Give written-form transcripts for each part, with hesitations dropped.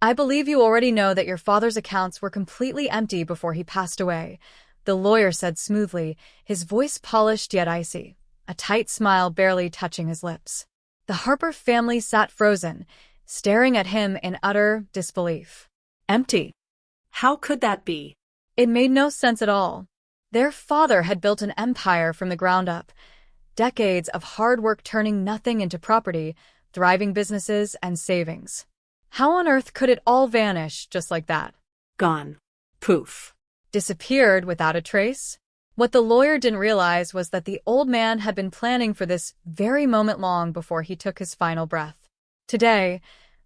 I believe you already know that your father's accounts were completely empty before he passed away, the lawyer said smoothly, his voice polished yet icy, a tight smile barely touching his lips. The Harper family sat frozen, staring at him in utter disbelief. Empty? How could that be? It made no sense at all. Their father had built an empire from the ground up, decades of hard work turning nothing into property, thriving businesses, and savings. How on earth could it all vanish just like that? Gone. Poof. Disappeared without a trace? What the lawyer didn't realize was that the old man had been planning for this very moment long before he took his final breath. Today,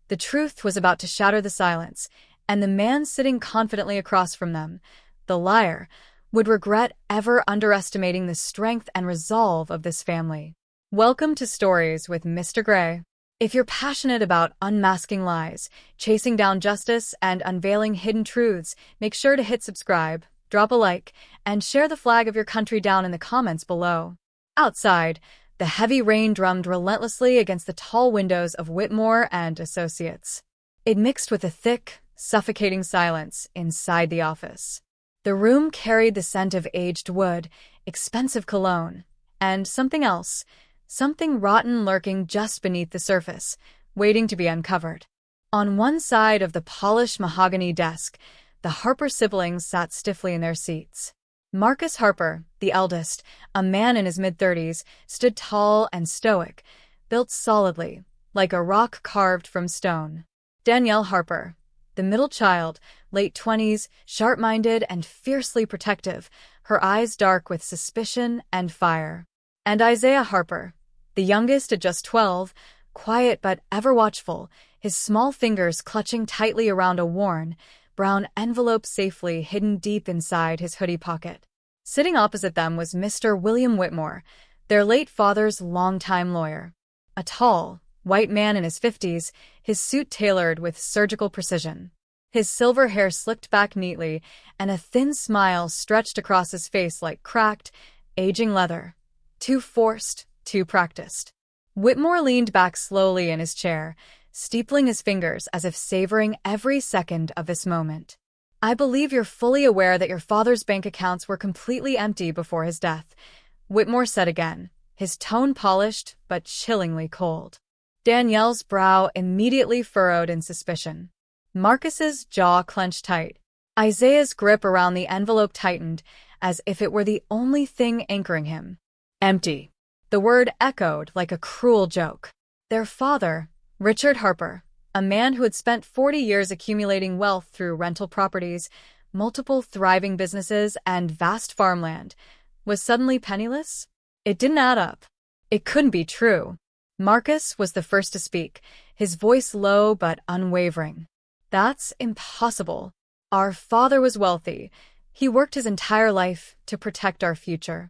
the truth was about to shatter the silence, and the man sitting confidently across from them, the liar, would regret ever underestimating the strength and resolve of this family. Welcome to Stories with Mr. Gray. If you're passionate about unmasking lies, chasing down justice, and unveiling hidden truths, make sure to hit subscribe, drop a like, and share the flag of your country down in the comments below. Outside, the heavy rain drummed relentlessly against the tall windows of Whitmore and Associates. It mixed with a thick, suffocating silence inside the office. The room carried the scent of aged wood, expensive cologne, and something else, something rotten lurking just beneath the surface, waiting to be uncovered. On one side of the polished mahogany desk, the Harper siblings sat stiffly in their seats. Marcus Harper, the eldest, a man in his mid-30s, stood tall and stoic, built solidly, like a rock carved from stone. Danielle Harper, the middle child, late 20s, sharp-minded and fiercely protective, her eyes dark with suspicion and fire. And Isaiah Harper, the youngest at just 12, quiet but ever watchful, his small fingers clutching tightly around a worn, brown envelope safely hidden deep inside his hoodie pocket. Sitting opposite them was Mr. William Whitmore, their late father's longtime lawyer. A tall, white man in his 50s, his suit tailored with surgical precision. His silver hair slicked back neatly, and a thin smile stretched across his face like cracked, aging leather. Too forced, too practiced. Whitmore leaned back slowly in his chair, steepling his fingers as if savoring every second of this moment. I believe you're fully aware that your father's bank accounts were completely empty before his death, Whitmore said again, his tone polished but chillingly cold. Danielle's brow immediately furrowed in suspicion. Marcus's jaw clenched tight. Isaiah's grip around the envelope tightened, as if it were the only thing anchoring him. Empty. The word echoed like a cruel joke. Their father, Richard Harper, a man who had spent 40 years accumulating wealth through rental properties, multiple thriving businesses, and vast farmland, was suddenly penniless? It didn't add up. It couldn't be true. Marcus was the first to speak, his voice low but unwavering. That's impossible. Our father was wealthy. He worked his entire life to protect our future.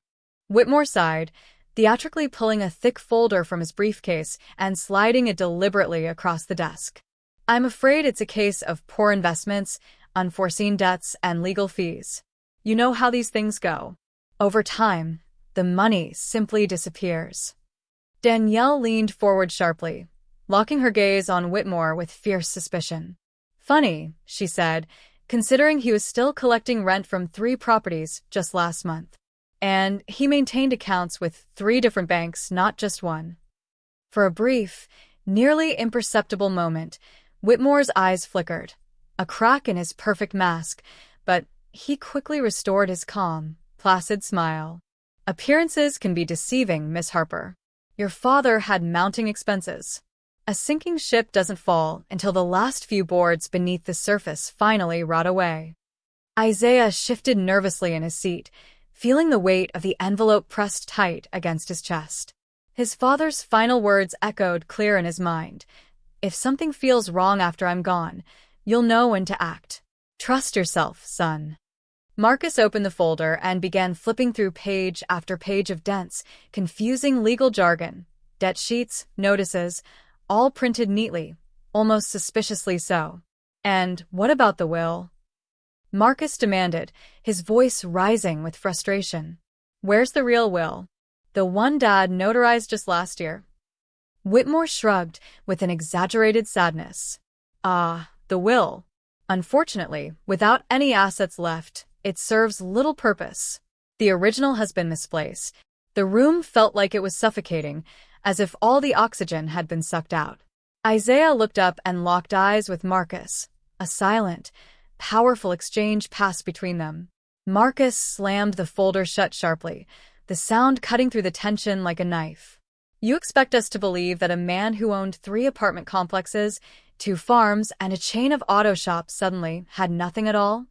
Whitmore sighed, theatrically pulling a thick folder from his briefcase and sliding it deliberately across the desk. I'm afraid it's a case of poor investments, unforeseen debts, and legal fees. You know how these things go. Over time, the money simply disappears. Danielle leaned forward sharply, locking her gaze on Whitmore with fierce suspicion. Funny, she said, considering he was still collecting rent from 3 properties just last month. And he maintained accounts with 3 different banks, not just one. For a brief, nearly imperceptible moment, Whitmore's eyes flickered, a crack in his perfect mask, but he quickly restored his calm, placid smile. Appearances can be deceiving, Miss Harper. Your father had mounting expenses. A sinking ship doesn't fall until the last few boards beneath the surface finally rot away. Isaiah shifted nervously in his seat, feeling the weight of the envelope pressed tight against his chest. His father's final words echoed clear in his mind. If something feels wrong after I'm gone, you'll know when to act. Trust yourself, son. Marcus opened the folder and began flipping through page after page of dense, confusing legal jargon, debt sheets, notices, all printed neatly, almost suspiciously so. And what about the will? Marcus demanded, his voice rising with frustration. Where's the real will? The one Dad notarized just last year? Whitmore shrugged with an exaggerated sadness. Ah, The will. Unfortunately, without any assets left, it serves little purpose. The original has been misplaced. The room felt like it was suffocating, as if all the oxygen had been sucked out. Isaiah looked up and locked eyes with Marcus. A silent, powerful exchange passed between them. Marcus slammed the folder shut sharply, the sound cutting through the tension like a knife. "You expect us to believe that a man who owned 3 apartment complexes, 2 farms, and a chain of auto shops suddenly had nothing at all?"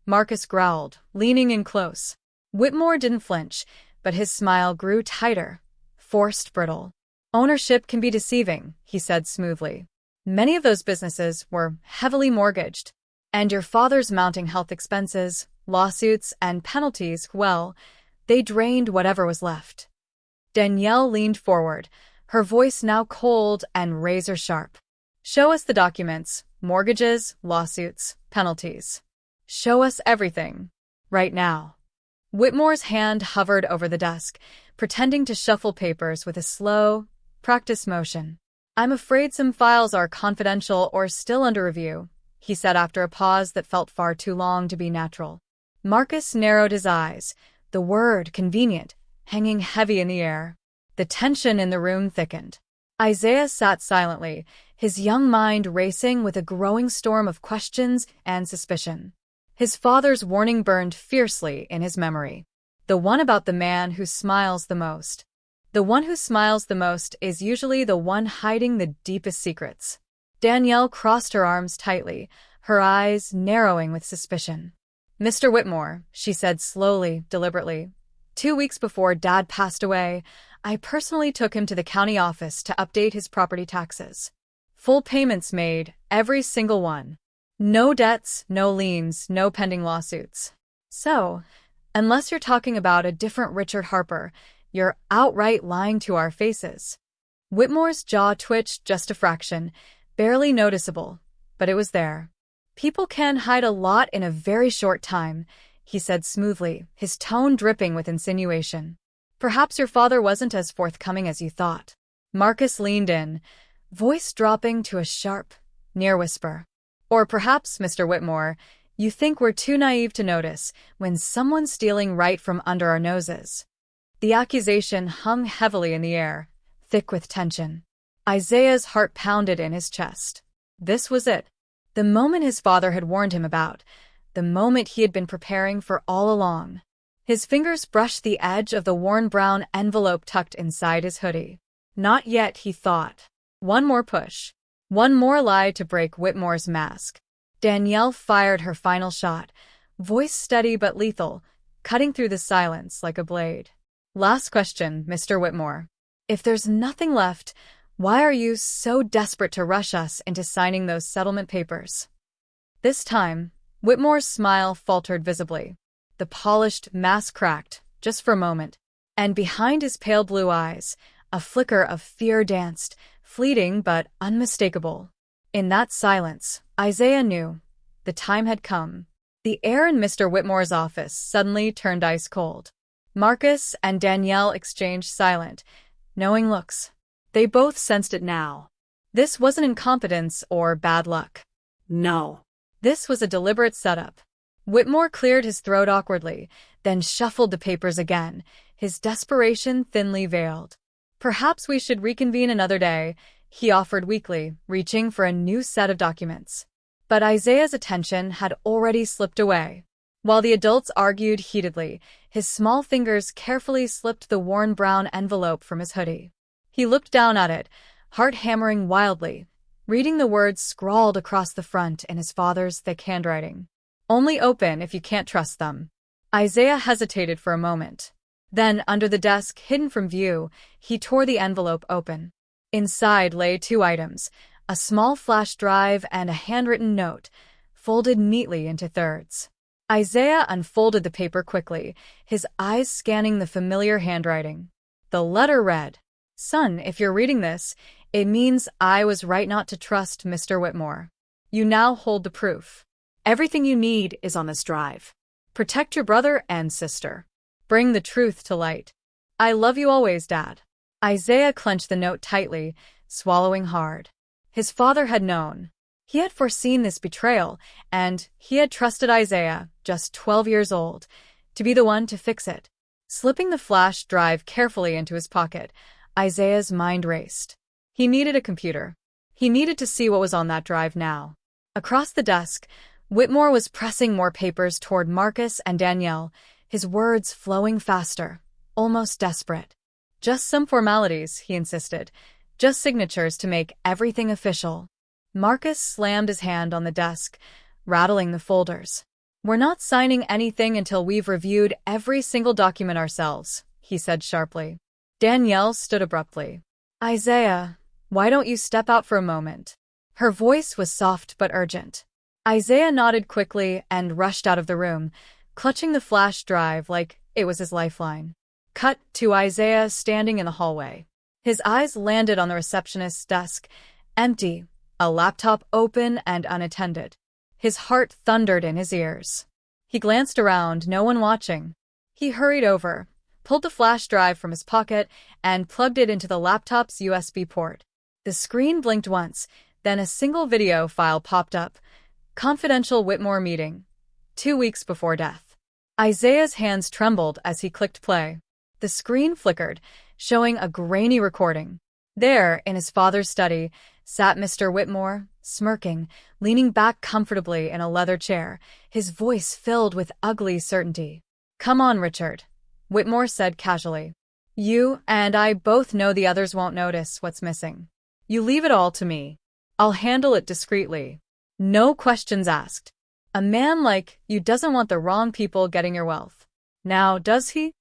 Marcus growled, leaning in close. Whitmore didn't flinch, but his smile grew tighter, forced, brittle. "Ownership can be deceiving," he said smoothly. "Many of those businesses were heavily mortgaged, and your father's mounting health expenses, lawsuits, and penalties, well, they drained whatever was left." Danielle leaned forward, her voice now cold and razor-sharp. "Show us the documents, mortgages, lawsuits, penalties. Show us everything. Right now." Whitmore's hand hovered over the desk, pretending to shuffle papers with a slow, practiced motion. "I'm afraid some files are confidential or still under review," he said after a pause that felt far too long to be natural. Marcus narrowed his eyes, the word convenient hanging heavy in the air. The tension in the room thickened. Isaiah sat silently, his young mind racing with a growing storm of questions and suspicion. His father's warning burned fiercely in his memory. The one about the man who smiles the most. The one who smiles the most is usually the one hiding the deepest secrets. Danielle crossed her arms tightly, her eyes narrowing with suspicion. "Mr. Whitmore," she said slowly, deliberately, "2 weeks before Dad passed away, I personally took him to the county office to update his property taxes. Full payments made, every single one. No debts, no liens, no pending lawsuits. So, unless you're talking about a different Richard Harper, you're outright lying to our faces." Whitmore's jaw twitched just a fraction, barely noticeable, but it was there. "People can hide a lot in a very short time," he said smoothly, his tone dripping with insinuation. "Perhaps your father wasn't as forthcoming as you thought." Marcus leaned in, voice dropping to a sharp, near whisper. "Or perhaps, Mr. Whitmore, you think we're too naive to notice when someone's stealing right from under our noses." The accusation hung heavily in the air, thick with tension. Isaiah's heart pounded in his chest. This was it. The moment his father had warned him about. The moment he had been preparing for all along. His fingers brushed the edge of the worn brown envelope tucked inside his hoodie. Not yet, he thought. One more push. One more lie to break Whitmore's mask. Danielle fired her final shot, voice steady but lethal, cutting through the silence like a blade. "Last question, Mr. Whitmore. If there's nothing left, why are you so desperate to rush us into signing those settlement papers?" This time, Whitmore's smile faltered visibly. The polished mask cracked, just for a moment, and behind his pale blue eyes, a flicker of fear danced, fleeting but unmistakable. In that silence, Isaiah knew. The time had come. The air in Mr. Whitmore's office suddenly turned ice cold. Marcus and Danielle exchanged silent, knowing looks. They both sensed it now. This wasn't incompetence or bad luck. No. This was a deliberate setup. Whitmore cleared his throat awkwardly, then shuffled the papers again, his desperation thinly veiled. "Perhaps we should reconvene another day," he offered weakly, reaching for a new set of documents. But Isaiah's attention had already slipped away. While the adults argued heatedly, his small fingers carefully slipped the worn brown envelope from his hoodie. He looked down at it, heart hammering wildly, reading the words scrawled across the front in his father's thick handwriting. "Only open if you can't trust them." Isaiah hesitated for a moment. Then, under the desk, hidden from view, he tore the envelope open. Inside lay 2 items, a small flash drive and a handwritten note, folded neatly into thirds. Isaiah unfolded the paper quickly, his eyes scanning the familiar handwriting. The letter read, "Son, if you're reading this, it means I was right not to trust Mr. Whitmore. You now hold the proof. Everything you need is on this drive. Protect your brother and sister. Bring the truth to light. I love you always, Dad." Isaiah clenched the note tightly, swallowing hard. His father had known. He had foreseen this betrayal, and he had trusted Isaiah, just 12 years old, to be the one to fix it. Slipping the flash drive carefully into his pocket, Isaiah's mind raced. He needed a computer. He needed to see what was on that drive now. Across the desk, Whitmore was pressing more papers toward Marcus and Danielle, his words flowing faster, almost desperate. Just some formalities, he insisted. Just signatures to make everything official. Marcus slammed his hand on the desk, rattling the folders. "We're not signing anything until we've reviewed every single document ourselves," he said sharply. Danielle stood abruptly. "Isaiah, why don't you step out for a moment?" Her voice was soft but urgent. Isaiah nodded quickly and rushed out of the room, clutching the flash drive like it was his lifeline. Cut to Isaiah standing in the hallway. His eyes landed on the receptionist's desk, empty, a laptop open and unattended. His heart thundered in his ears. He glanced around, no one watching. He hurried over, pulled the flash drive from his pocket, and plugged it into the laptop's USB port. The screen blinked once, then a single video file popped up. Confidential Whitmore meeting. 2 weeks before death. Isaiah's hands trembled as he clicked play. The screen flickered, showing a grainy recording. There, in his father's study, sat Mr. Whitmore, smirking, leaning back comfortably in a leather chair, his voice filled with ugly certainty. "Come on, Richard," Whitmore said casually. "You and I both know the others won't notice what's missing. You leave it all to me. I'll handle it discreetly. No questions asked. A man like you doesn't want the wrong people getting your wealth. Now, does he?"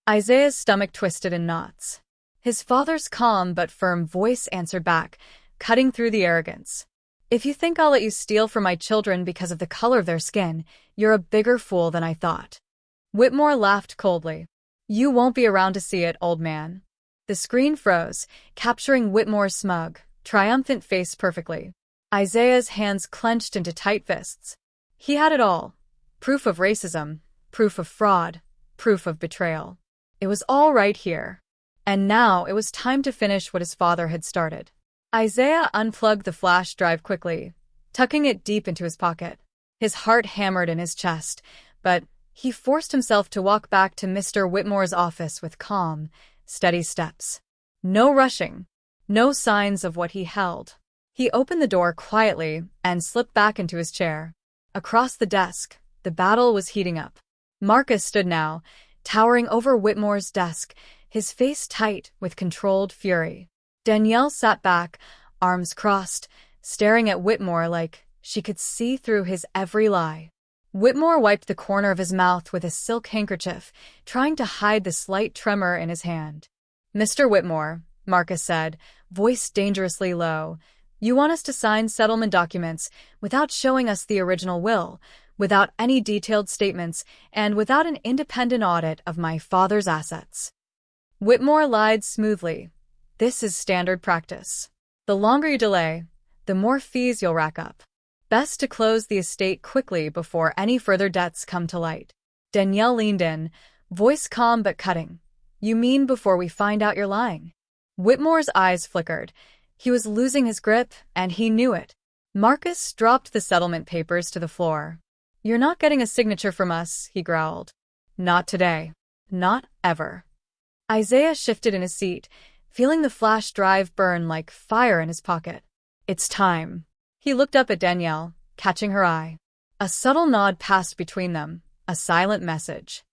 Isaiah's stomach twisted in knots. His father's calm but firm voice answered back, cutting through the arrogance. "If you think I'll let you steal from my children because of the color of their skin, you're a bigger fool than I thought." Whitmore laughed coldly. "You won't be around to see it, old man." The screen froze, capturing Whitmore's smug, triumphant face perfectly. Isaiah's hands clenched into tight fists. He had it all. Proof of racism, proof of fraud, proof of betrayal. It was all right here. And now it was time to finish what his father had started. Isaiah unplugged the flash drive quickly, tucking it deep into his pocket. His heart hammered in his chest, but he forced himself to walk back to Mr. Whitmore's office with calm, steady steps. No rushing, no signs of what he held. He opened the door quietly and slipped back into his chair. Across the desk, the battle was heating up. Marcus stood now, towering over Whitmore's desk, his face tight with controlled fury. Danielle sat back, arms crossed, staring at Whitmore like she could see through his every lie. Whitmore wiped the corner of his mouth with a silk handkerchief, trying to hide the slight tremor in his hand. "Mr. Whitmore," Marcus said, voice dangerously low, "you want us to sign settlement documents without showing us the original will, without any detailed statements, and without an independent audit of my father's assets." Whitmore lied smoothly. "This is standard practice. The longer you delay, the more fees you'll rack up. Best to close the estate quickly before any further debts come to light." Danielle leaned in, voice calm but cutting. "You mean before we find out you're lying?" Whitmore's eyes flickered. He was losing his grip, and he knew it. Marcus dropped the settlement papers to the floor. "You're not getting a signature from us," he growled. "Not today. Not ever." Isaiah shifted in his seat, feeling the flash drive burn like fire in his pocket. "It's time." He looked up at Danielle, catching her eye. A subtle nod passed between them, a silent message.